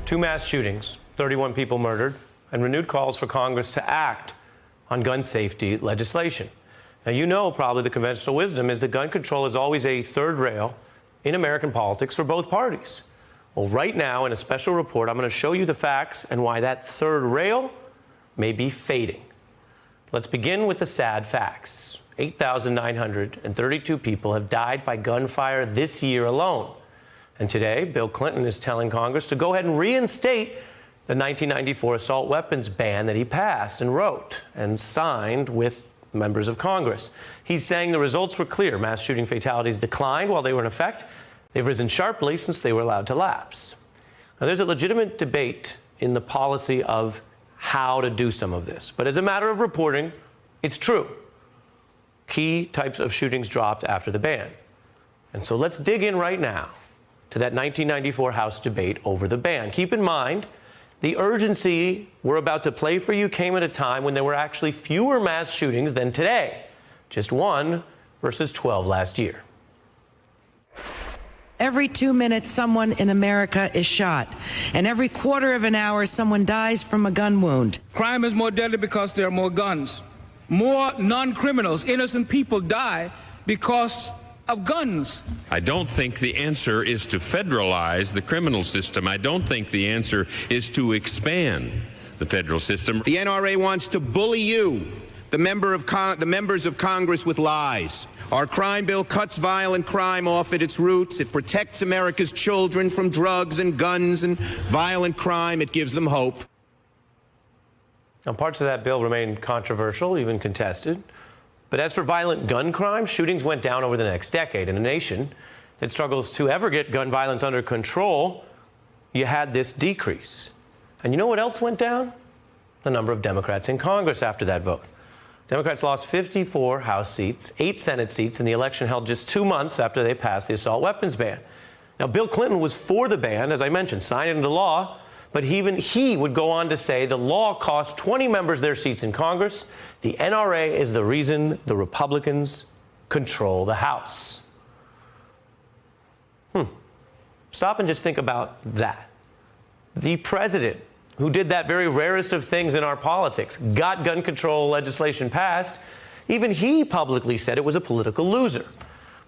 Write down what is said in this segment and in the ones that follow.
Two mass shootings, 31 people murdered, and renewed calls for Congress to act on gun safety legislation. Now, you know probably the conventional wisdom is that gun control is always a third rail in American politics for both parties. Well, right now, in a special report, I'm going to show you the facts and why that third rail may be fading. Let's begin with the sad facts. 8,932 people have died by gunfire this year alone. And today, Bill Clinton is telling Congress to go ahead and reinstate the 1994 assault weapons ban that he passed and wrote and signed with members of Congress. He's saying the results were clear. Mass shooting fatalities declined while they were in effect. They've risen sharply since they were allowed to lapse. Now, there's a legitimate debate in the policy of how to do some of this. But as a matter of reporting, it's true. Key types of shootings dropped after the ban. And so let's dig in right now to that 1994 House debate over the ban. Keep in mind, the urgency we're about to play for you came at a time when there were actually fewer mass shootings than today. Just 1 versus 12 last year. Every 2 minutes, someone in America is shot. And every quarter of an hour, someone dies from a gun wound. Crime is more deadly because there are more guns. More non-criminals, innocent people die because of guns. I don't think the answer is to federalize the criminal system. I don't think the answer is to expand the federal system. The NRA wants to bully you, the members of Congress, with lies. Our crime bill cuts violent crime off at its roots. It protects America's children from drugs and guns and violent crime. It gives them hope. Now, parts of that bill remain controversial, even contested. But as for violent gun crime, shootings went down over the next decade. In a nation that struggles to ever get gun violence under control, you had this decrease. And you know what else went down? The number of Democrats in Congress after that vote. Democrats lost 54 House seats, 8 Senate seats in the election held just 2 months after they passed the assault weapons ban. Now, Bill Clinton was for the ban, as I mentioned, signed it into law. But even he would go on to say the law cost 20 members their seats in Congress. The NRA is the reason the Republicans control the House. Stop and just think about that. The president, who did that very rarest of things in our politics, got gun control legislation passed, even he publicly said it was a political loser.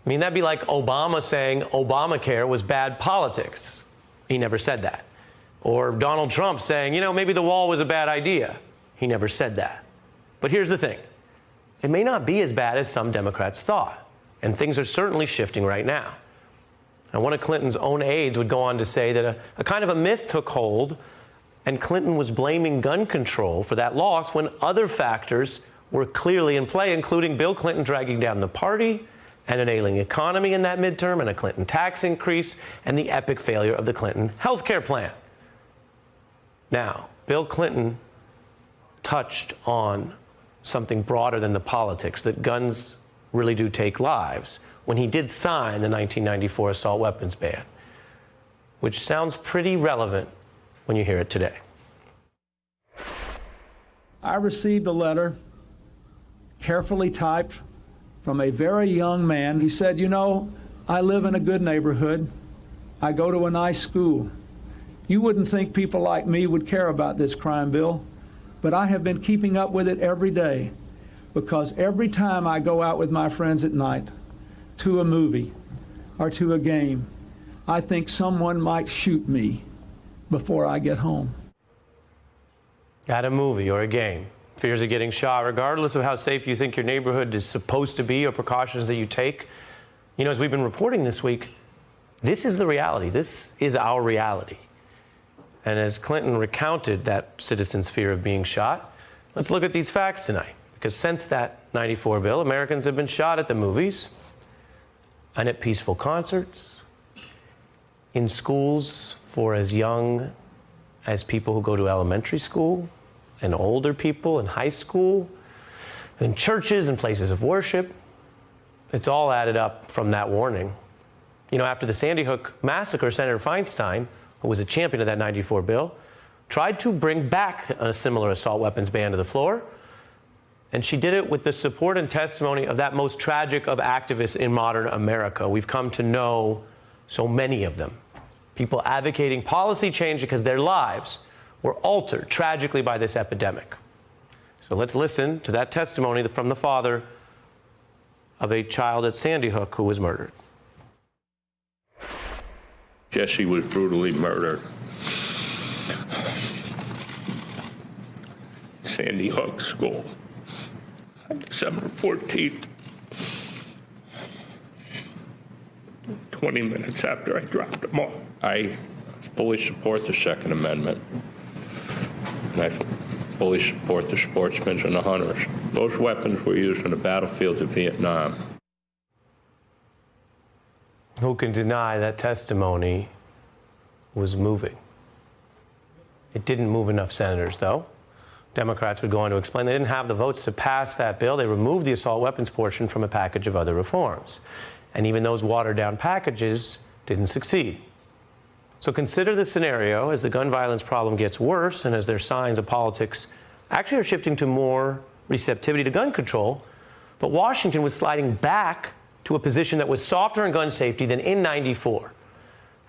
I mean, that'd be like Obama saying Obamacare was bad politics. He never said that. Or Donald Trump saying, you know, maybe the wall was a bad idea. He never said that. But here's the thing. It may not be as bad as some Democrats thought. And things are certainly shifting right now. And one of Clinton's own aides would go on to say that a kind of a myth took hold, and Clinton was blaming gun control for that loss when other factors were clearly in play, including Bill Clinton dragging down the party and an ailing economy in that midterm and a Clinton tax increase and the epic failure of the Clinton health care plan. Now, Bill Clinton touched on something broader than the politics, that guns really do take lives, when he did sign the 1994 assault weapons ban, which sounds pretty relevant when you hear it today. I received a letter, carefully typed, from a very young man. He said, you know, I live in a good neighborhood. I go to a nice school. You wouldn't think people like me would care about this crime bill, but I have been keeping up with it every day, because every time I go out with my friends at night to a movie or to a game, I think someone might shoot me before I get home. At a movie or a game, fears of getting shot, regardless of how safe you think your neighborhood is supposed to be or precautions that you take. You know, as we've been reporting this week, this is the reality. This is our reality. And as Clinton recounted that citizen's fear of being shot, let's look at these facts tonight. Because since that 94 bill, Americans have been shot at the movies and at peaceful concerts, in schools for as young as people who go to elementary school, and older people in high school, in churches and places of worship. It's all added up from that warning. You know, after the Sandy Hook massacre, Senator Feinstein, who was a champion of that 94 bill, tried to bring back a similar assault weapons ban to the floor. And she did it with the support and testimony of that most tragic of activists in modern America. We've come to know so many of them. people advocating policy change because their lives were altered tragically by this epidemic. So let's listen to that testimony from the father of a child at Sandy Hook who was murdered. Jesse was brutally murdered. Sandy Hook School, December 14th, 20 minutes after I dropped him off. I fully support the Second Amendment, and I fully support the sportsmen and the hunters. Those weapons were used on the battlefield of Vietnam. Who can deny that testimony was moving? It didn't move enough senators, though. Democrats would go on to explain they didn't have the votes to pass that bill. They removed the assault weapons portion from a package of other reforms. And even those watered-down packages didn't succeed. So consider the scenario as the gun violence problem gets worse and as their signs of politics actually are shifting to more receptivity to gun control. But Washington was sliding back to a position that was softer in gun safety than in '94.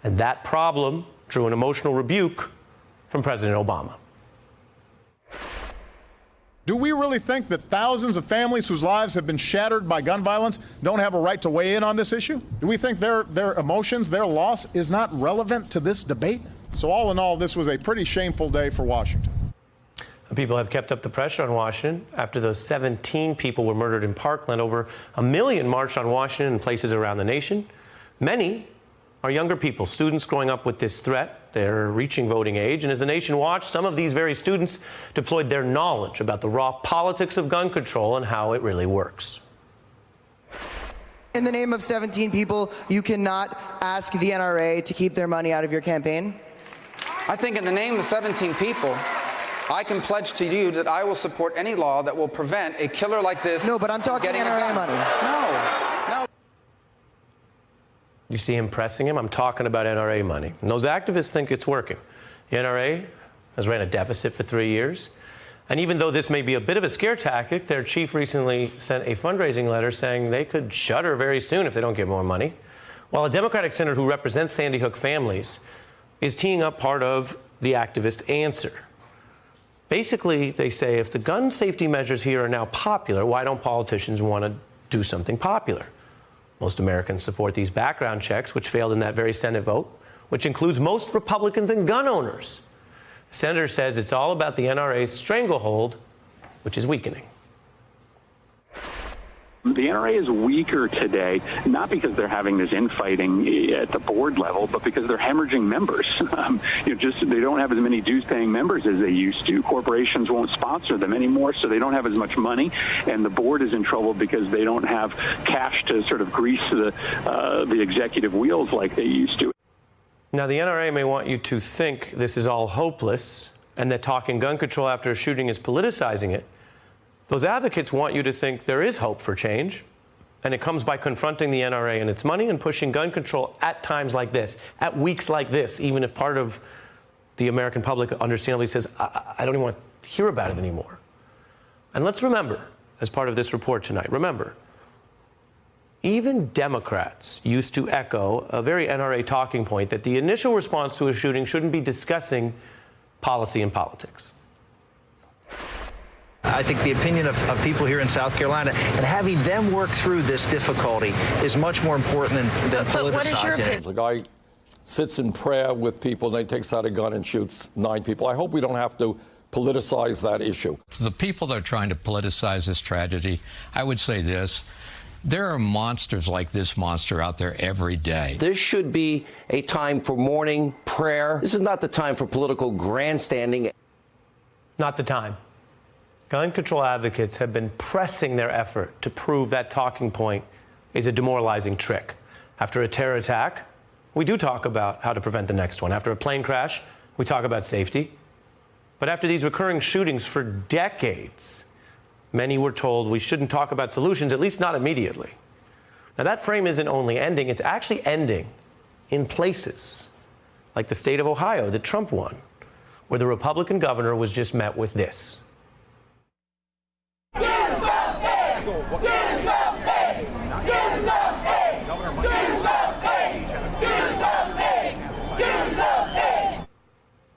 And that problem drew an emotional rebuke from President Obama. Do we really think that thousands of families whose lives have been shattered by gun violence don't have a right to weigh in on this issue? Do we think their emotions, their loss is not relevant to this debate? So all in all, this was a pretty shameful day for Washington. People have kept up the pressure on Washington. After those 17 people were murdered in Parkland, over 1 million marched on Washington and places around the nation. Many are younger people, students growing up with this threat. They're reaching voting age. And as the nation watched, some of these very students deployed their knowledge about the raw politics of gun control and how it really works. In the name of 17 people, you cannot ask the NRA to keep their money out of your campaign? I think in the name of 17 people, I can pledge to you that I will support any law that will prevent a killer like this. No, but I'm talking NRA money. No. You see him pressing him? I'm talking about NRA money. And those activists think it's working. The NRA has ran a deficit for 3 years. And even though this may be a bit of a scare tactic, their chief recently sent a fundraising letter saying they could shutter very soon if they don't get more money. While a Democratic senator who represents Sandy Hook families is teeing up part of the activists' answer. Basically, they say if the gun safety measures here are now popular, why don't politicians want to do something popular? Most Americans support these background checks, which failed in that very Senate vote, which includes most Republicans and gun owners. The senator says it's all about the NRA's stranglehold, which is weakening. The NRA is weaker today, not because they're having this infighting at the board level, but because they're hemorrhaging members. They don't have as many dues-paying members as they used to. Corporations won't sponsor them anymore, so they don't have as much money, and the board is in trouble because they don't have cash to sort of grease the executive wheels like they used to. Now, the NRA may want you to think this is all hopeless and that talking gun control after a shooting is politicizing it. Those advocates want you to think there is hope for change, and it comes by confronting the NRA and its money and pushing gun control at times like this, at weeks like this, even if part of the American public understandably says, I don't even want to hear about it anymore. And let's remember, as part of this report tonight, remember, even Democrats used to echo a very NRA talking point that the initial response to a shooting shouldn't be discussing policy and politics. I think the opinion of people here in South Carolina and having them work through this difficulty is much more important than politicizing it. The guy sits in prayer with people and he takes out a gun and shoots 9 people. I hope we don't have to politicize that issue. To the people that are trying to politicize this tragedy, I would say this. There are monsters like this monster out there every day. This should be a time for mourning, prayer. This is not the time for political grandstanding. Not the time. Gun control advocates have been pressing their effort to prove that talking point is a demoralizing trick. After a terror attack, we do talk about how to prevent the next one. After a plane crash, we talk about safety. But after these recurring shootings for decades, many were told we shouldn't talk about solutions, at least not immediately. Now, that frame isn't only ending, it's actually ending in places like the state of Ohio that Trump won, where the Republican governor was just met with this.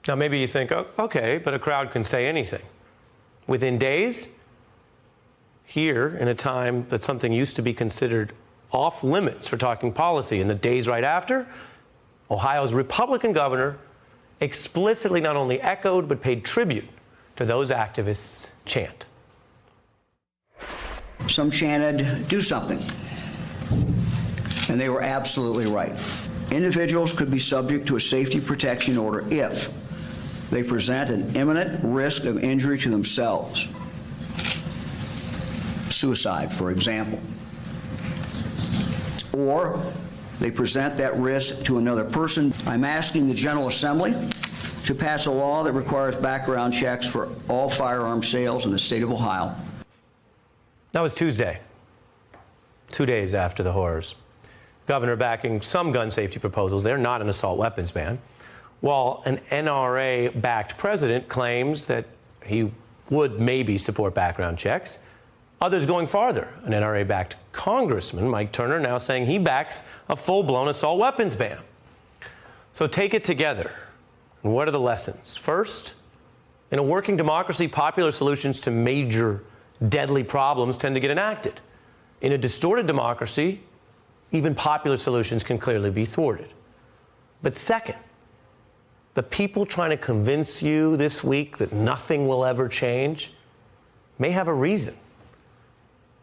Now, maybe you think, oh, okay, but a crowd can say anything. Within days, here, in a time that something used to be considered off limits for talking policy, in the days right after, Ohio's Republican governor explicitly not only echoed but paid tribute to those activists' chant. Some chanted, do something. And they were absolutely right. Individuals could be subject to a safety protection order if they present an imminent risk of injury to themselves. Suicide, for example. Or they present that risk to another person. I'm asking the General Assembly to pass a law that requires background checks for all firearm sales in the state of Ohio. That was Tuesday, 2 days after the horrors. Governor backing some gun safety proposals. They're not an assault weapons ban. While an NRA-backed president claims that he would maybe support background checks, others going farther. An NRA-backed Congressman, Mike Turner, now saying he backs a full-blown assault weapons ban. So take it together. And what are the lessons? First, in a working democracy, popular solutions to major deadly problems tend to get enacted. In a distorted democracy, even popular solutions can clearly be thwarted. But second, the people trying to convince you this week that nothing will ever change may have a reason.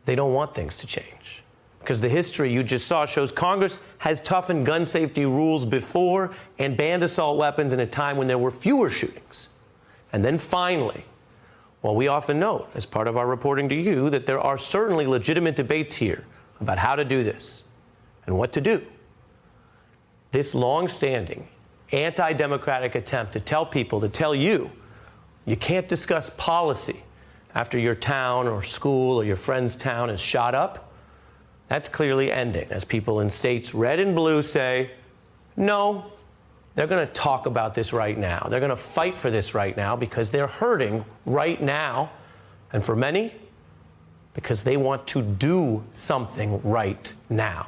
They don't want things to change. Because the history you just saw shows Congress has toughened gun safety rules before and banned assault weapons in a time when there were fewer shootings. And then finally, well, we often note, as part of our reporting to you, that there are certainly legitimate debates here about how to do this and what to do. This long-standing, anti-democratic attempt to tell people, to tell you, you can't discuss policy after your town or school or your friend's town is shot up, that's clearly ending as people in states red and blue say, no, they're going to talk about this right now. They're going to fight for this right now because they're hurting right now. And for many, because they want to do something right now.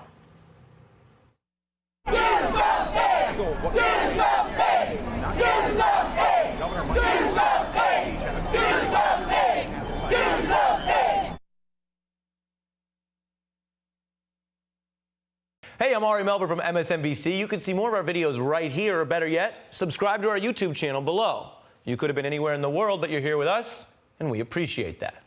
Hey, I'm Ari Melber from MSNBC. You can see more of our videos right here, or better yet, subscribe to our YouTube channel below. You could have been anywhere in the world, but you're here with us, and we appreciate that.